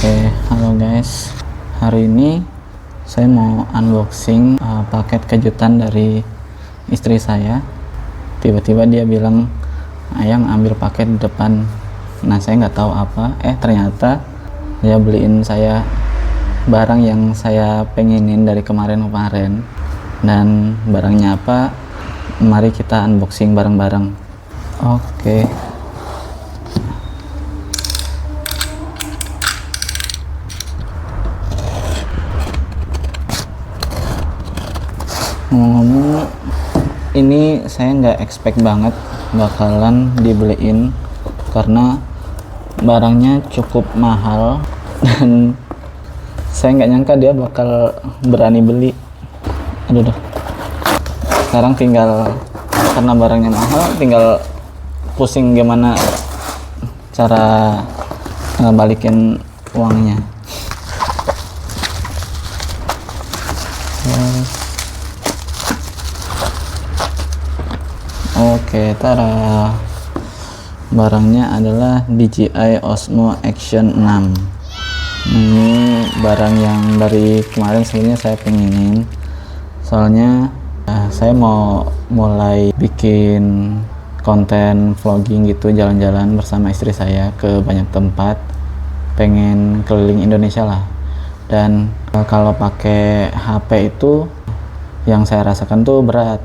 Oke, halo guys. Hari ini saya mau unboxing paket kejutan dari istri saya. Tiba-tiba dia bilang, "Ayang ambil paket di depan." Nah, saya nggak tahu apa. Ternyata dia beliin saya barang yang saya pengenin dari kemarin-kemarin. Dan barangnya apa? Mari kita unboxing bareng-bareng. Oke. Ngomong-ngomong, ini saya nggak expect banget bakalan dibeliin karena barangnya cukup mahal dan saya nggak nyangka dia bakal berani beli. Aduh, sekarang tinggal, karena barangnya mahal, tinggal pusing gimana cara balikin uangnya. Oke, tara. Barangnya adalah DJI Osmo Action 6. Ini barang yang dari kemarin sebenarnya saya pengenin. Soalnya saya mau mulai bikin konten vlogging gitu, jalan-jalan bersama istri saya ke banyak tempat. Pengen keliling Indonesia lah. Dan kalau pakai HP itu yang saya rasakan tuh berat.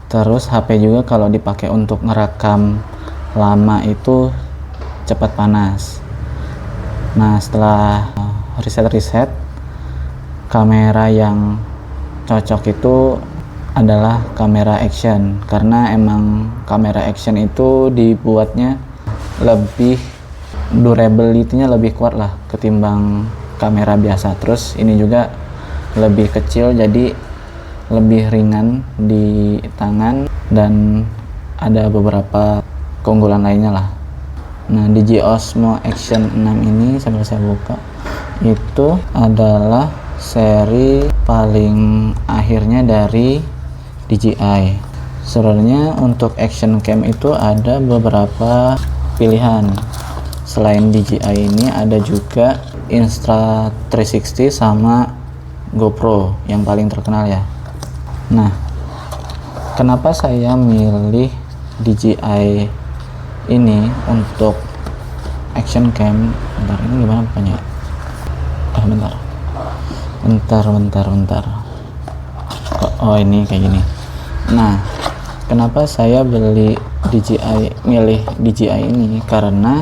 Terus HP juga kalau dipakai untuk ngerekam lama itu cepat panas. Nah, setelah riset-riset, kamera yang cocok itu adalah kamera action, karena emang kamera action itu dibuatnya lebih durability-nya lebih kuat lah ketimbang kamera biasa. Terus ini juga lebih kecil, jadi lebih ringan di tangan dan ada beberapa keunggulan lainnya lah. Nah, DJI Osmo Action 6 ini sambil saya buka, itu adalah seri paling akhirnya dari DJI. Sebenarnya untuk action cam itu ada beberapa pilihan. Selain DJI ini ada juga Insta360 sama GoPro yang paling terkenal ya. Nah, kenapa saya milih DJI ini untuk action cam? Bentar, ini gimana bukannya? Bentar. Oh, ini kayak gini. Nah, kenapa saya milih DJI ini? Karena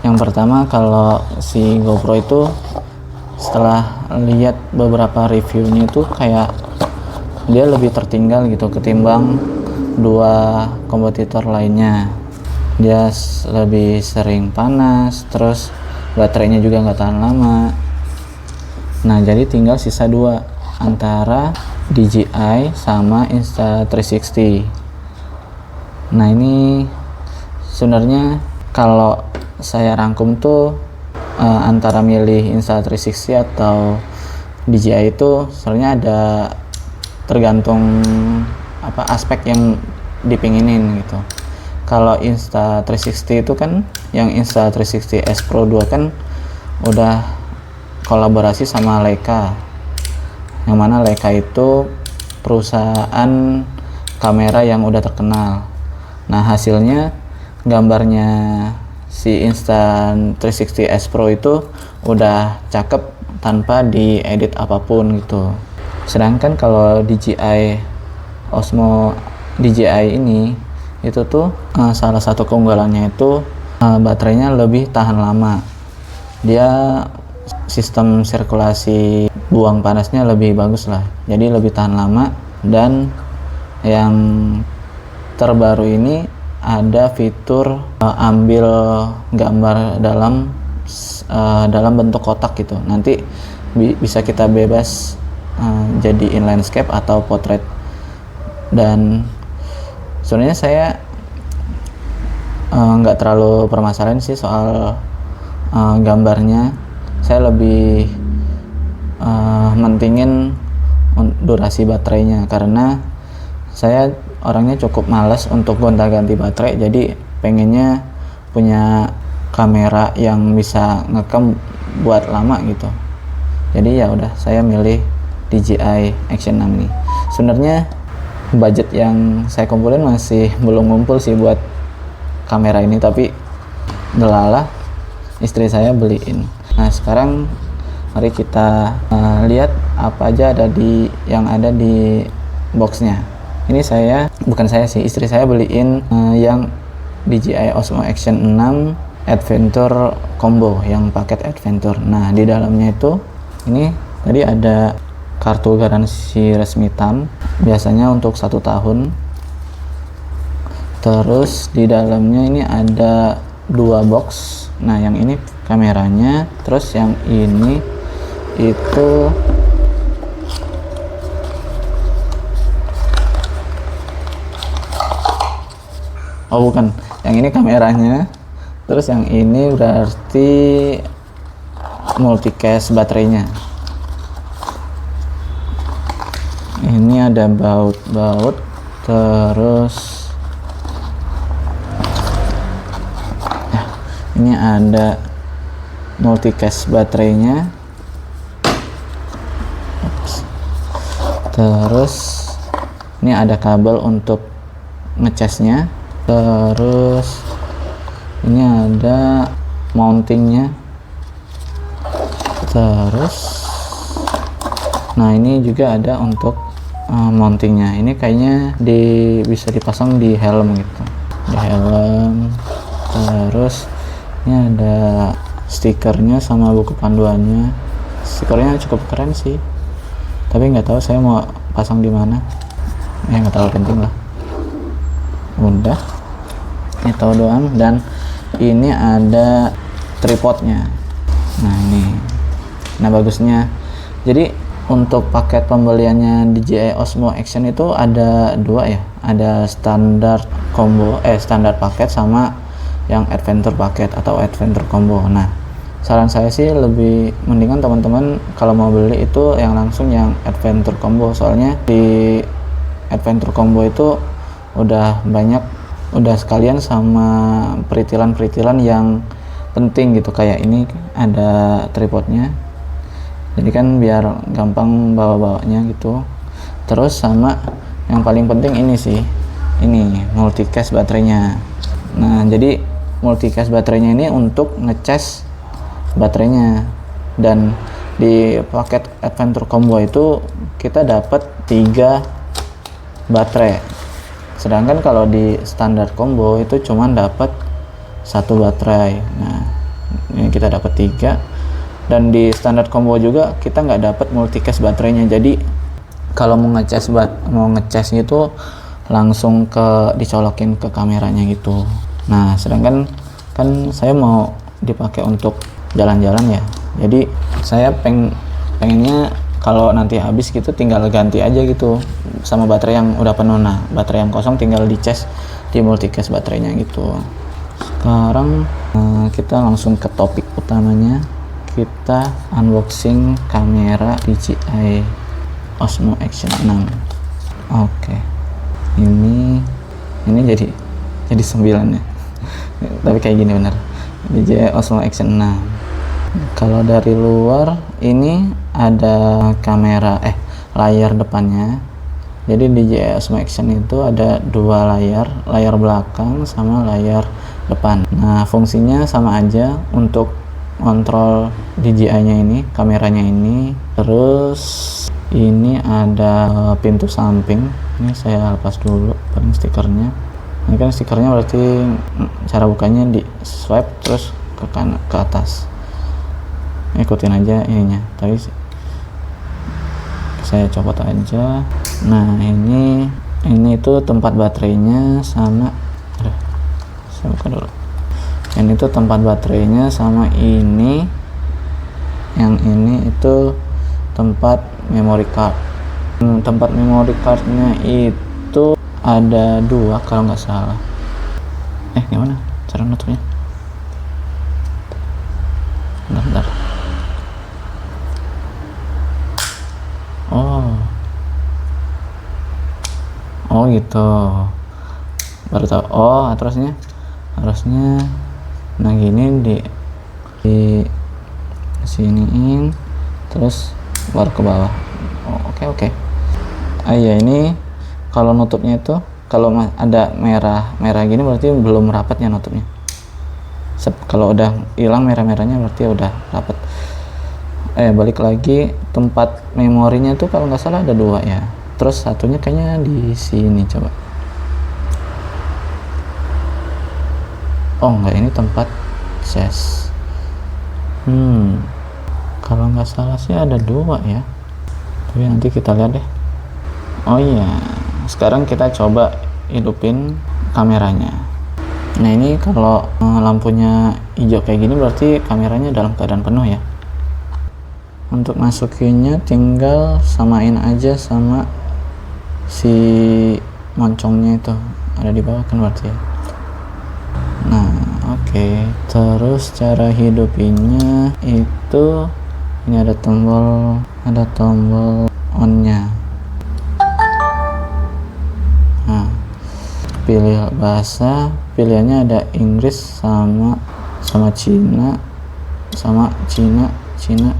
yang pertama, kalau si GoPro itu setelah lihat beberapa reviewnya itu kayak dia lebih tertinggal gitu ketimbang dua kompetitor lainnya. Dia lebih sering panas, terus baterainya juga nggak tahan lama. Nah, jadi tinggal sisa dua antara DJI sama Insta360. Nah, ini sebenarnya kalau saya rangkum tuh antara milih Insta360 atau DJI itu sebenarnya ada tergantung aspek yang dipinginin gitu. Kalau Insta360 itu kan, yang Insta360 S Pro 2 kan udah kolaborasi sama Leica, yang mana Leica itu perusahaan kamera yang udah terkenal. Nah, hasilnya gambarnya si Insta360 S Pro itu udah cakep tanpa diedit apapun gitu. Sedangkan kalau DJI Osmo DJI ini itu tuh salah satu keunggulannya itu baterainya lebih tahan lama. Dia sistem sirkulasi buang panasnya lebih bagus lah, jadi lebih tahan lama. Dan yang terbaru ini ada fitur ambil gambar dalam bentuk kotak gitu. Nanti bisa kita bebas jadiin landscape atau portrait. Dan sebenarnya saya nggak terlalu permasalahan sih soal gambarnya. Saya lebih mentingin durasi baterainya, karena saya orangnya cukup malas untuk gonta-ganti baterai. Jadi pengennya punya kamera yang bisa ngekam buat lama gitu. Jadi ya udah saya milih DJI Action 6 ini. Sebenarnya budget yang saya kumpulin masih belum ngumpul sih buat kamera ini, tapi delalah istri saya beliin. Nah sekarang mari kita lihat apa aja yang ada di boxnya. Ini istri saya beliin yang DJI Osmo Action 6 Adventure Combo, yang paket Adventure. Nah di dalamnya itu ini tadi ada kartu garansi resmi TAM, biasanya untuk 1 tahun. Terus di dalamnya ini ada 2 box. Nah yang ini kameranya, terus yang ini itu oh bukan, yang ini kameranya, terus yang ini berarti multicast baterainya. Ini ada baut-baut, terus ini ada multicast baterainya. Terus ini ada kabel untuk ngecasnya. Terus ini ada mountingnya. Terus nah ini juga ada untuk mountingnya. Ini kayaknya bisa dipasang di helm gitu, di helm. Terus ini ada stikernya sama buku panduannya. Stikernya cukup keren sih, tapi nggak tahu saya mau pasang di mana. Nggak terlalu penting lah. Udah, ini tahu doang. Dan ini ada tripodnya. Nah ini, nah bagusnya. Jadi untuk paket pembeliannya DJI Osmo Action itu ada 2 ya. Ada standar combo, standar paket sama yang adventure paket atau adventure combo. Nah saran saya sih lebih mendingan teman-teman kalau mau beli itu yang langsung yang adventure combo, soalnya di adventure combo itu udah sekalian sama peritilan-peritilan yang penting gitu, kayak ini ada tripodnya, jadi kan biar gampang bawa-bawanya gitu. Terus sama yang paling penting ini sih, ini multicast baterainya. Nah jadi multicast baterainya ini untuk ngecas baterainya, dan di paket adventure combo itu kita dapat 3 baterai, sedangkan kalau di standar combo itu cuma dapat 1 baterai. Nah ini kita dapat 3, dan di standar combo juga kita nggak dapat multicast baterainya. Jadi kalau mau ngecas gitu langsung dicolokin ke kameranya gitu. Nah sedangkan kan saya mau dipakai untuk jalan-jalan ya, jadi saya pengennya kalau nanti habis gitu tinggal ganti aja gitu sama baterai yang udah penuh. Nah baterai yang kosong tinggal dicas di multicast baterainya gitu. Sekarang kita langsung ke topik utamanya, kita unboxing kamera DJI Osmo Action 6. Oke, ini jadi 9 ya tapi kayak gini bener, DJI Osmo Action 6. Kalau dari luar ini ada kamera layar depannya. Jadi DJI Osmo Action itu ada 2 layar belakang sama layar depan. Nah fungsinya sama aja untuk kontrol DJI-nya ini, kameranya ini. Terus ini ada pintu samping. Ini saya lepas dulu paling stikernya. Ini kan stikernya berarti cara bukanya di swipe terus ke kanan ke atas. Ikutin aja ininya, tapi saya copot aja. Nah ini itu tempat baterainya sama saya buka dulu. Ini tuh tempat baterainya, sama ini yang ini itu tempat memory card. Tempat memory cardnya itu ada 2 kalau nggak salah. Gimana cara nutupnya? Bentar. Oh gitu, baru tahu. harusnya nah gini di siniin, terus baru ke bawah. Oke. Iya, ini kalau nutupnya itu kalau ada merah gini berarti belum rapat ya nutupnya. Kalau udah hilang merah-merahnya berarti udah rapat. Balik lagi, tempat memorinya tuh kalau nggak salah ada 2 ya, terus satunya kayaknya di sini. Coba, enggak, ini tempat cache. Kalau nggak salah sih ada 2 ya, tapi nanti kita lihat deh. Oh iya, sekarang kita coba hidupin kameranya. Nah, ini kalau lampunya hijau kayak gini berarti kameranya dalam keadaan penuh ya. Untuk masukinnya tinggal samain aja sama si moncongnya itu, ada di bawah kan berarti ya. Nah, oke. Terus cara hidupinnya itu ini ada tombol on-nya. Nah, pilih bahasa, pilihannya ada Inggris sama Cina, Cina.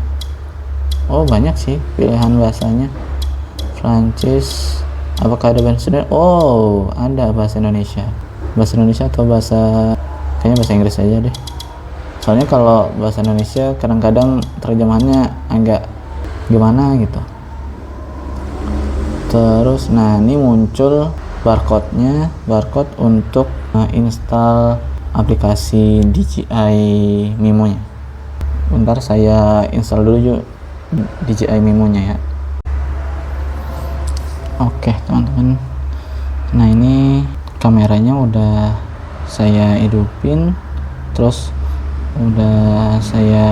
Oh, banyak sih pilihan bahasanya. Prancis, apakah ada bahasa Indonesia? Oh, ada bahasa Indonesia. Bahasa Indonesia atau kayaknya bahasa Inggris aja deh. Soalnya kalau bahasa Indonesia kadang-kadang terjemahannya agak gimana gitu. Terus, nah ini muncul barcode untuk install aplikasi DJI Mimo-nya. Bentar, saya install dulu yuk DJI Mimo-nya ya. Oke teman-teman, nah ini kameranya udah saya hidupin, terus udah saya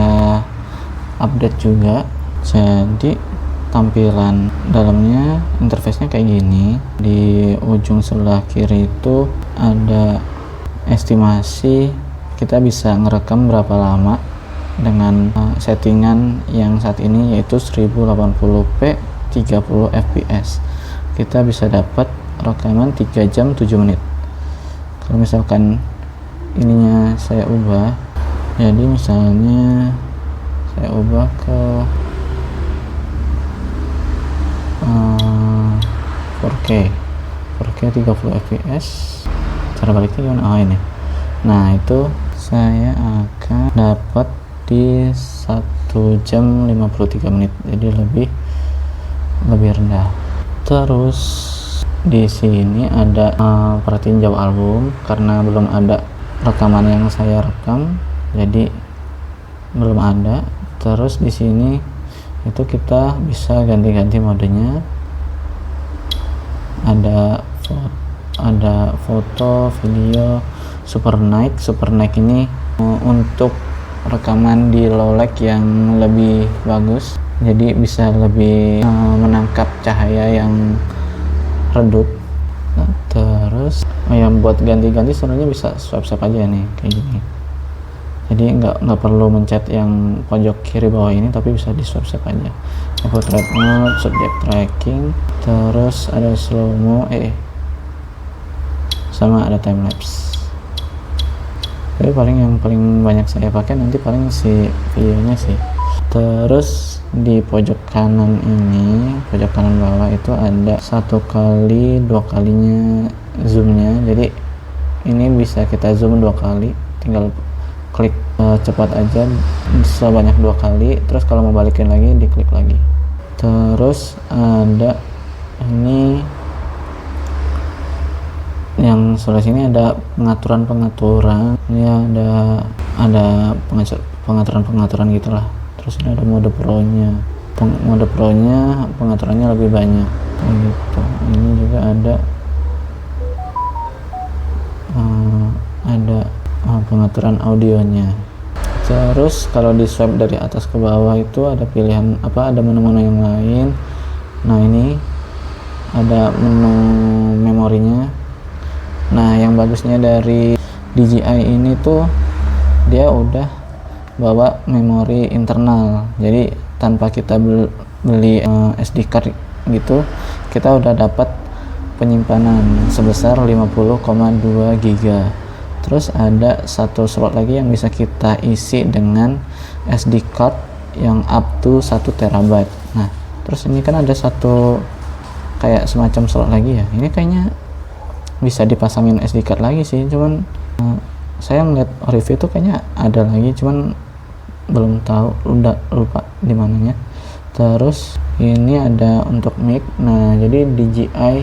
update juga. Jadi tampilan dalamnya, interface-nya kayak gini. Di ujung sebelah kiri itu ada estimasi kita bisa ngerekam berapa lama dengan settingan yang saat ini, yaitu 1080p 30 fps. Kita bisa dapat rekaman 3 jam 7 menit. Kalau misalkan ininya saya ubah, jadi misalnya saya ubah ke 4K 30 fps. Cara baliknya gimana? Oh, ini. Nah, itu saya akan dapat di 1 jam 53 menit, jadi lebih rendah. Terus di sini ada perhatiin jauh album, karena belum ada rekaman yang saya rekam, jadi belum ada. Terus di sini itu kita bisa ganti-ganti modenya. Ada foto, video, super night ini untuk rekaman di low light yang lebih bagus, jadi bisa lebih menangkap cahaya yang redup. Nah, terus yang buat ganti-ganti sebenarnya bisa swipe aja nih kayak gini, jadi nggak perlu mencet yang pojok kiri bawah ini, tapi bisa di swipe aja. Portrait mode, subject tracking, terus ada slow mo, sama ada time lapse. Tapi yang paling banyak saya pakai nanti paling si videonya sih. Terus di pojok kanan ini, pojok kanan bawah itu ada 1x 2 kalinya zoomnya, jadi ini bisa kita zoom 2 kali, tinggal klik cepat aja sebanyak 2 kali. Terus kalau mau balikin lagi, diklik lagi. Terus ada ini yang sebelah sini ada pengaturan ini, ada pengaturan gitulah. Terus ini ada mode pro-nya, pengaturannya lebih banyak gitu. Ini juga ada pengaturan audionya. Terus kalau di swipe dari atas ke bawah itu ada pilihan ada menu-menu yang lain. Nah, ini ada menu memorinya. Nah, yang bagusnya dari DJI ini tuh dia udah bawa memori internal, jadi tanpa kita beli SD card gitu, kita udah dapat penyimpanan sebesar 50,2 GB. Terus ada satu slot lagi yang bisa kita isi dengan SD card yang up to 1 terabyte. Nah terus ini kan ada satu kayak semacam slot lagi ya, ini kayaknya bisa dipasangin SD card lagi sih, cuman saya ngeliat review tuh kayaknya ada lagi, cuman belum tahu, udah lupa di mananya. Terus ini ada untuk mic. Nah jadi DJI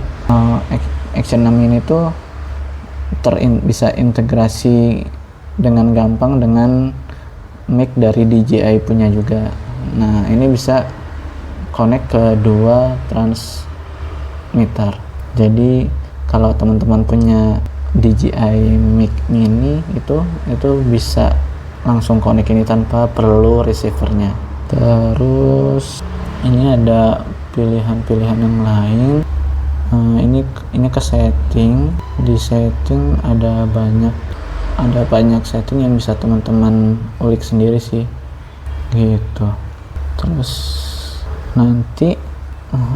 Action 6 ini tuh bisa integrasi dengan gampang dengan mic dari DJI punya juga. Nah ini bisa connect ke 2 transmitter. Jadi kalau teman-teman punya DJI mic mini itu bisa langsung connect ini tanpa perlu receivernya. Terus ini ada pilihan-pilihan yang lain. Ini ke setting. Di setting ada banyak setting yang bisa teman-teman ulik sendiri sih gitu. Terus nanti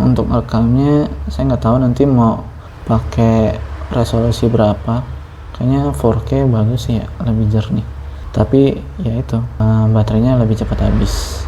untuk rekamnya saya nggak tahu nanti mau pakai resolusi berapa, kayaknya 4K bagus sih ya, lebih jernih, tapi ya itu baterainya lebih cepat habis.